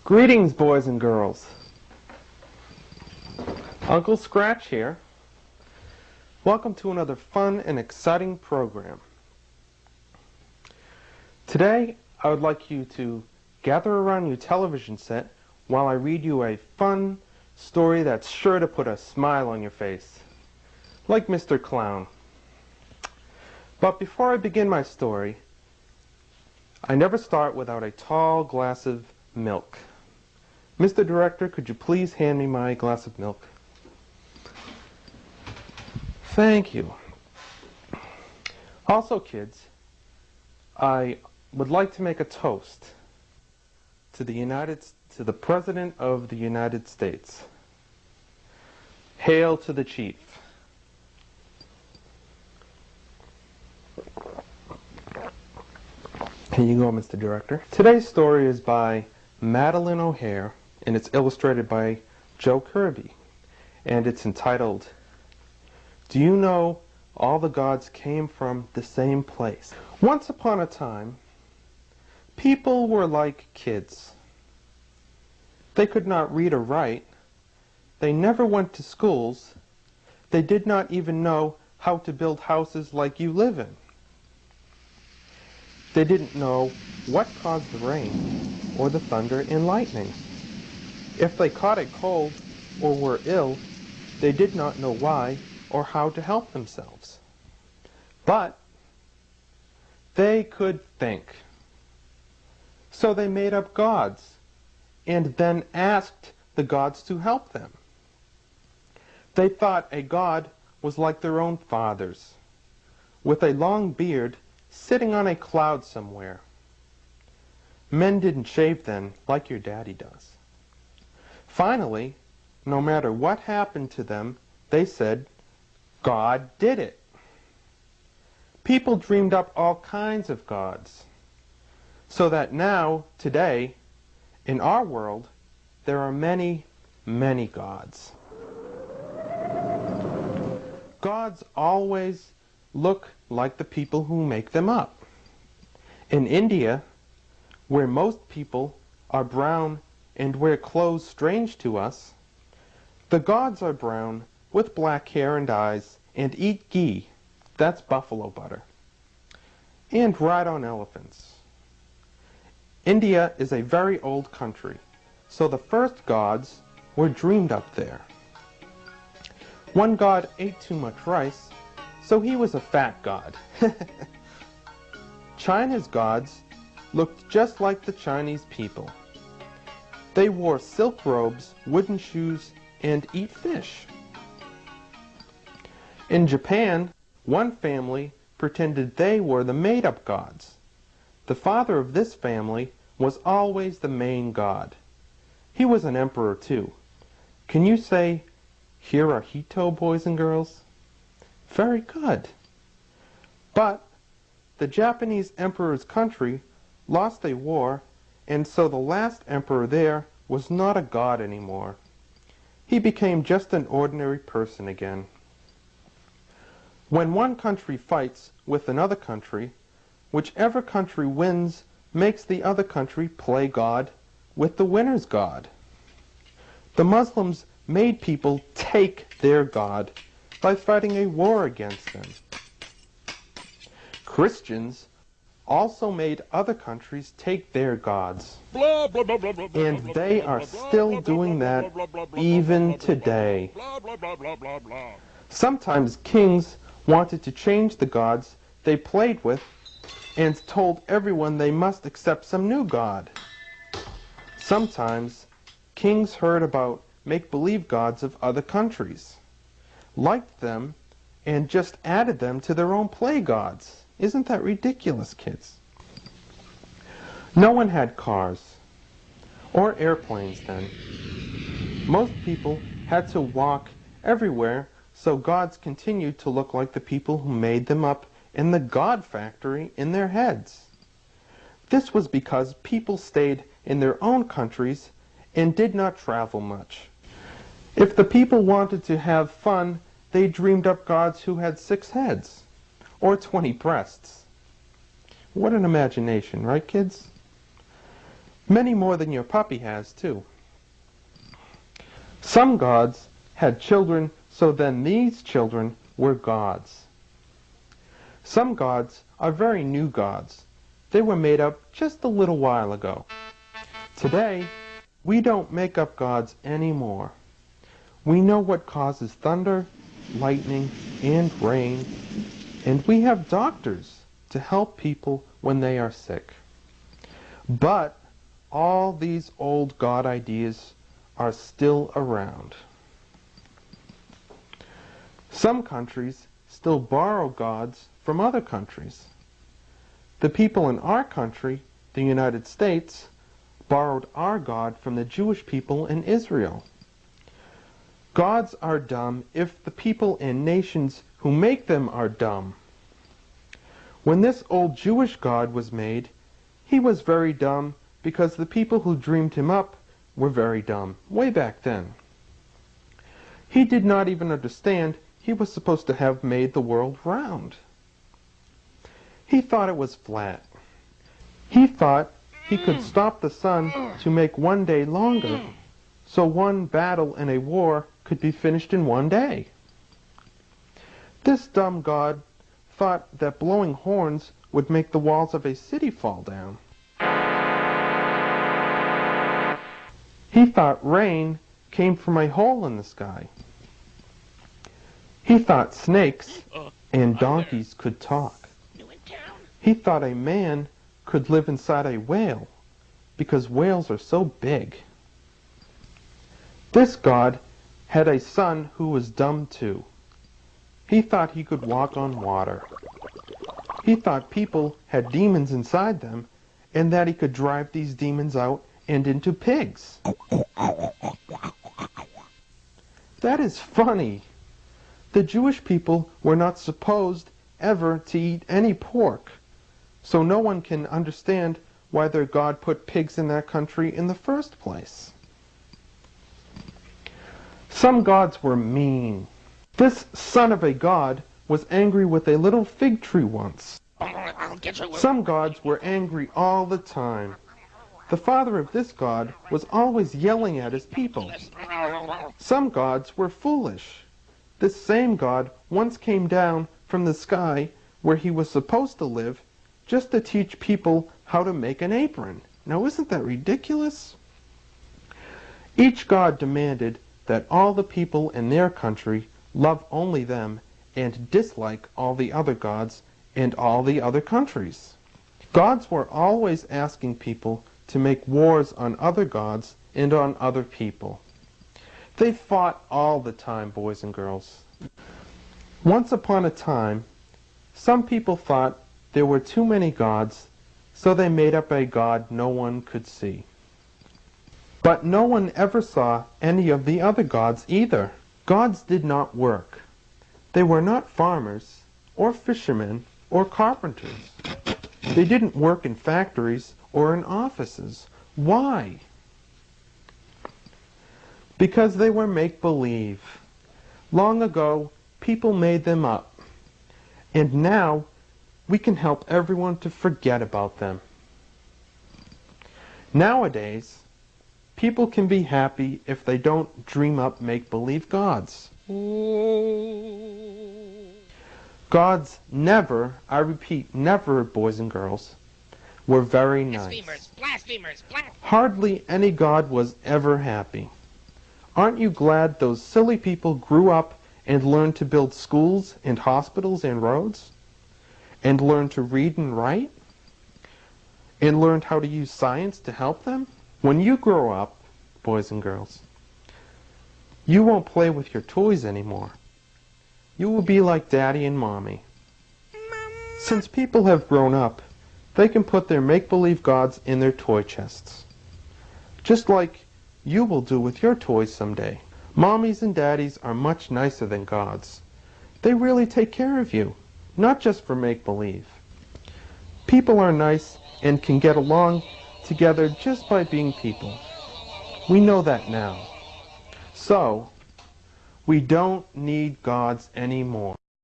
Greetings, boys and girls. Uncle Scratch here. Welcome to another fun and exciting program. Today, I would like you to gather around your television set while I read you a fun story that's sure to put a smile on your face, like Mr. Clown. But before I begin my story, I never start without a tall glass of milk. Mr. Director, could you please hand me my glass of milk? Thank you. Also, kids, I would like to make a toast to the President of the United States. Hail to the Chief. Here you go, Mr. Director. Today's story is by Madeline O'Hare, and it's illustrated by Joe Kirby, and it's entitled, "Do You Know All the Gods Came from the Same Place?" Once upon a time, people were like kids. They could not read or write. They never went to schools. They did not even know how to build houses like you live in. They didn't know what caused the rain or the thunder and lightning. If they caught a cold or were ill, they did not know why or how to help themselves. But they could think. So they made up gods and then asked the gods to help them. They thought a god was like their own fathers, with a long beard sitting on a cloud somewhere. Men didn't shave then, like your daddy does. Finally, no matter what happened to them, they said, God did it. People dreamed up all kinds of gods, so that now, today, in our world, there are many, many gods. Gods always look like the people who make them up. In India, where most people are brown and wear clothes strange to us, the gods are brown with black hair and eyes and eat ghee, that's buffalo butter, and ride on elephants. India is a very old country, so the first gods were dreamed up there. One god ate too much rice, so he was a fat god. China's gods looked just like the Chinese people. They wore silk robes, wooden shoes, and eat fish. In Japan, one family pretended they were the made-up gods. The father of this family was always the main god. He was an emperor too. Can you say Hirohito, boys and girls? Very good. But the Japanese emperor's country lost a war, and so the last emperor there was not a god anymore. He became just an ordinary person again. When one country fights with another country, whichever country wins makes the other country play God with the winner's God. The Muslims made people take their God by fighting a war against them. Christians also made other countries take their gods. And they are still doing that even today. Sometimes kings wanted to change the gods they played with and told everyone they must accept some new god. Sometimes kings heard about make-believe gods of other countries, liked them, and just added them to their own play gods. Isn't that ridiculous, kids? No one had cars or airplanes then. Most people had to walk everywhere, so gods continued to look like the people who made them up in the God factory in their heads. This was because people stayed in their own countries and did not travel much. If the people wanted to have fun, they dreamed up gods who had 6 heads or 20 breasts. What an imagination, right, kids? Many more than your puppy has, too. Some gods had children, so then these children were gods. Some gods are very new gods. They were made up just a little while ago. Today, we don't make up gods anymore. We know what causes thunder, lightning, and rain, and we have doctors to help people when they are sick. But all these old god ideas are still around. Some countries still borrow gods from other countries. The people in our country, the United States, borrowed our God from the Jewish people in Israel. Gods are dumb if the people and nations who make them are dumb. When this old Jewish God was made, he was very dumb because the people who dreamed him up were very dumb, way back then. He did not even understand he was supposed to have made the world round. He thought it was flat. He thought he could stop the sun to make one day longer, so one battle and a war could be finished in one day. This dumb God thought that blowing horns would make the walls of a city fall down. He thought rain came from a hole in the sky. He thought snakes and donkeys could talk. He thought a man could live inside a whale because whales are so big. This God had a son who was dumb too. He thought he could walk on water. He thought people had demons inside them and that he could drive these demons out and into pigs. That is funny. The Jewish people were not supposed ever to eat any pork, so no one can understand why their God put pigs in that country in the first place. Some gods were mean. This son of a god was angry with a little fig tree once. Some gods were angry all the time. The father of this god was always yelling at his people. Some gods were foolish. This same god once came down from the sky where he was supposed to live just to teach people how to make an apron. Now isn't that ridiculous? Each god demanded that all the people in their country love only them and dislike all the other gods and all the other countries. Gods were always asking people to make wars on other gods and on other people. They fought all the time, boys and girls. Once upon a time, some people thought there were too many gods, so they made up a god no one could see. But no one ever saw any of the other gods either. Gods did not work. They were not farmers, or fishermen, or carpenters. They didn't work in factories or in offices. Why? Because they were make-believe. Long ago, people made them up. And now, we can help everyone to forget about them. Nowadays, people can be happy if they don't dream up make-believe gods. Gods never, I repeat, never, boys and girls, were very nice. Blasphemers, Hardly any god was ever happy. Aren't you glad those silly people grew up and learned to build schools and hospitals and roads? And learned to read and write? And learned how to use science to help them? When you grow up, boys and girls, you won't play with your toys anymore. You will be like Daddy and Mommy. Since people have grown up, they can put their make-believe gods in their toy chests. Just like you will do with your toys someday. Mommies and daddies are much nicer than gods. They really take care of you, not just for make-believe. People are nice and can get along together just by being people. We know that now. So, we don't need gods anymore.